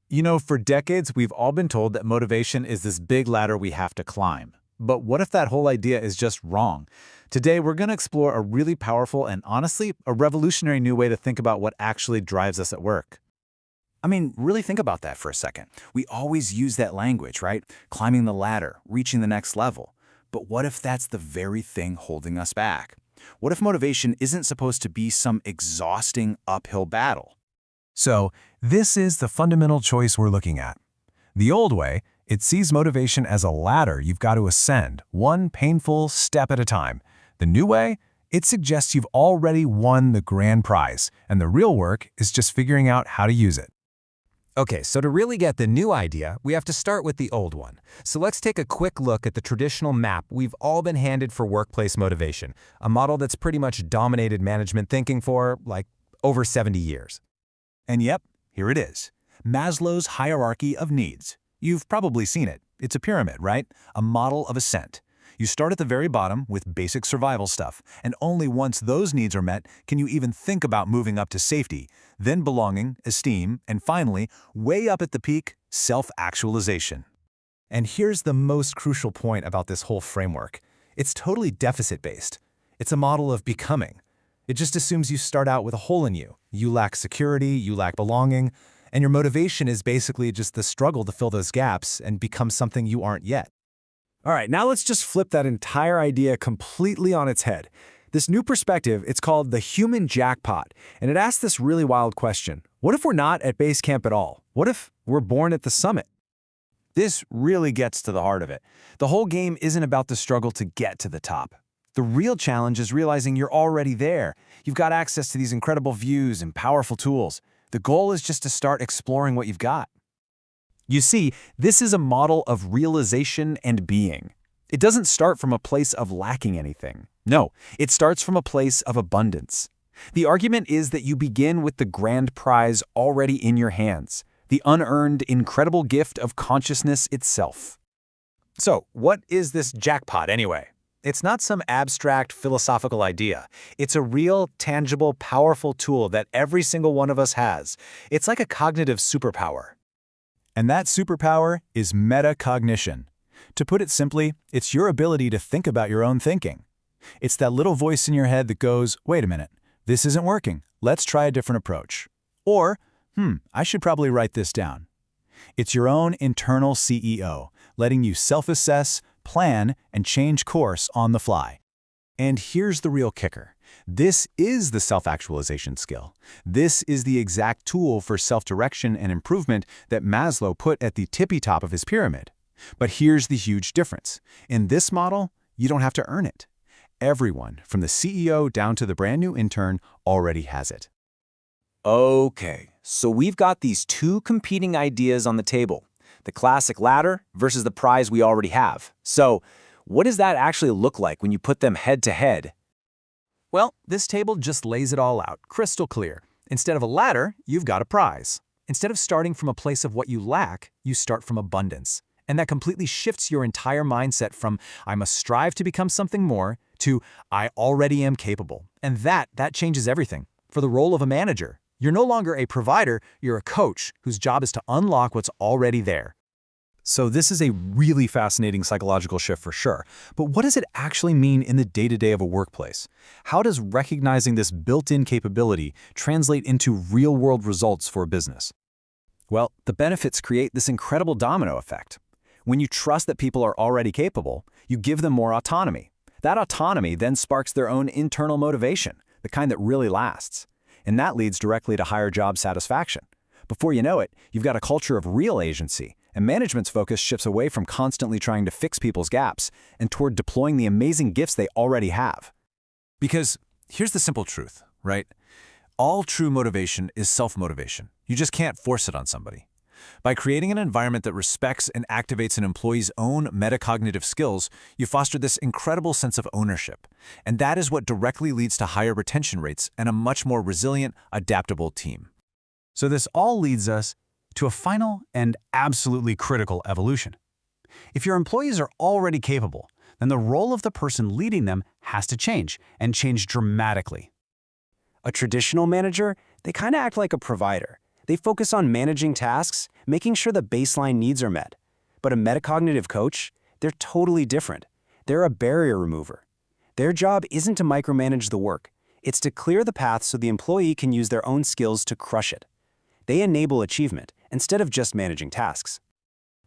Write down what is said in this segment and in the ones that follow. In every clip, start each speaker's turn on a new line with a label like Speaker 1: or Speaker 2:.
Speaker 1: You know, for decades, we've all been told that motivation is this big ladder we have to climb. But what if that whole idea is just wrong? Today, we're going to explore a really powerful and honestly, a revolutionary new way to think about what actually drives us at work.
Speaker 2: I mean, really think about that for a second. We always use that language, right? Climbing the ladder, reaching the next level. But what if that's the very thing holding us back? What if motivation isn't supposed to be some exhausting uphill battle?
Speaker 3: So, this is the fundamental choice we're looking at. The old way, it sees motivation as a ladder you've got to ascend, one painful step at a time. The new way, it suggests you've already won the grand prize, and the real work is just figuring out how to use it.
Speaker 4: Okay, so to really get the new idea, we have to start with the old one. So let's take a quick look at the traditional map we've all been handed for workplace motivation, a model that's pretty much dominated management thinking for, like, over 70 years.
Speaker 2: And yep, here it is. Maslow's hierarchy of needs. You've probably seen it. It's a pyramid, right? A model of ascent. You start at the very bottom with basic survival stuff, and only once those needs are met can you even think about moving up to safety, then belonging, esteem, and finally, way up at the peak, self-actualization.
Speaker 5: And here's the most crucial point about this whole framework. It's totally deficit-based. It's a model of becoming. It just assumes you start out with a hole in you. You lack security, you lack belonging, and your motivation is basically just the struggle to fill those gaps and become something you aren't yet. All right, now let's just flip that entire idea completely on its head. This new perspective, it's called the human jackpot, and it asks this really wild question. What if we're not at base camp at all? What if we're born at the summit?
Speaker 2: This really gets to the heart of it. The whole game isn't about the struggle to get to the top. The real challenge is realizing you're already there. You've got access to these incredible views and powerful tools. The goal is just to start exploring what you've got.
Speaker 5: You see, this is a model of realization and being. It doesn't start from a place of lacking anything. No, it starts from a place of abundance. The argument is that you begin with the grand prize already in your hands, the unearned, incredible gift of consciousness itself. So, what is this jackpot anyway? It's not some abstract philosophical idea. It's a real, tangible, powerful tool that every single one of us has. It's like a cognitive superpower.
Speaker 3: And that superpower is metacognition. To put it simply, it's your ability to think about your own thinking. It's that little voice in your head that goes, wait a minute, this isn't working. Let's try a different approach. Or, I should probably write this down. It's your own internal CEO, letting you self-assess, plan, and change course on the fly. And here's the real kicker. This is the self-actualization skill. This is the exact tool for self-direction and improvement that Maslow put at the tippy top of his pyramid. But here's the huge difference. In this model, you don't have to earn it. Everyone, from the CEO down to the brand new intern, already has it.
Speaker 2: Okay, so we've got these two competing ideas on the table. The classic ladder versus the prize we already have. So, what does that actually look like when you put them head to head?
Speaker 5: Well, this table just lays it all out, crystal clear. Instead of a ladder, you've got a prize. Instead of starting from a place of what you lack, you start from abundance. And that completely shifts your entire mindset from, I must strive to become something more, to, I already am capable. And that changes everything. For the role of a manager, you're no longer a provider, you're a coach whose job is to unlock what's already there. So this is a really fascinating psychological shift for sure. But what does it actually mean in the day-to-day of a workplace? How does recognizing this built-in capability translate into real-world results for a business? Well, the benefits create this incredible domino effect. When you trust that people are already capable, you give them more autonomy. That autonomy then sparks their own internal motivation, the kind that really lasts. And that leads directly to higher job satisfaction. Before you know it, you've got a culture of real agency, and management's focus shifts away from constantly trying to fix people's gaps and toward deploying the amazing gifts they already have.
Speaker 3: Because here's the simple truth, right? All true motivation is self-motivation. You just can't force it on somebody. By creating an environment that respects and activates an employee's own metacognitive skills, you foster this incredible sense of ownership. And that is what directly leads to higher retention rates and a much more resilient, adaptable team. So this all leads us to a final and absolutely critical evolution. If your employees are already capable, then the role of the person leading them has to change, and change dramatically.
Speaker 5: A traditional manager, they kind of act like a provider.
Speaker 6: They focus on managing tasks, making sure the baseline needs are met. But a metacognitive coach, they're totally different. They're a barrier remover. Their job isn't to micromanage the work. It's to clear the path so the employee can use their own skills to crush it. They enable achievement instead of just managing tasks.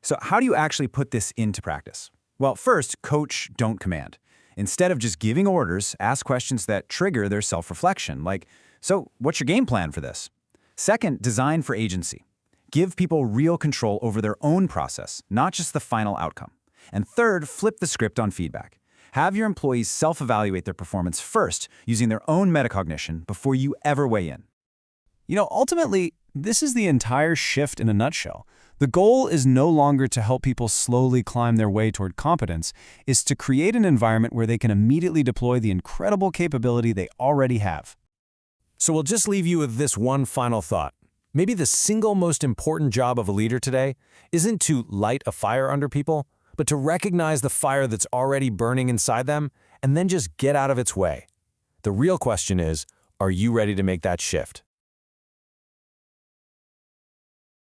Speaker 3: So how do you actually put this into practice? Well, first, coach, don't command. Instead of just giving orders, ask questions that trigger their self-reflection, like, so what's your game plan for this? Second, design for agency. Give people real control over their own process, not just the final outcome. And third, flip the script on feedback. Have your employees self-evaluate their performance first, using their own metacognition before you ever weigh in.
Speaker 2: Ultimately, this is the entire shift in a nutshell. The goal is no longer to help people slowly climb their way toward competence, is to create an environment where they can immediately deploy the incredible capability they already have.
Speaker 4: So we'll just leave you with this one final thought. Maybe the single most important job of a leader today isn't to light a fire under people, but to recognize the fire that's already burning inside them and then just get out of its way. The real question is, are you ready to make that shift?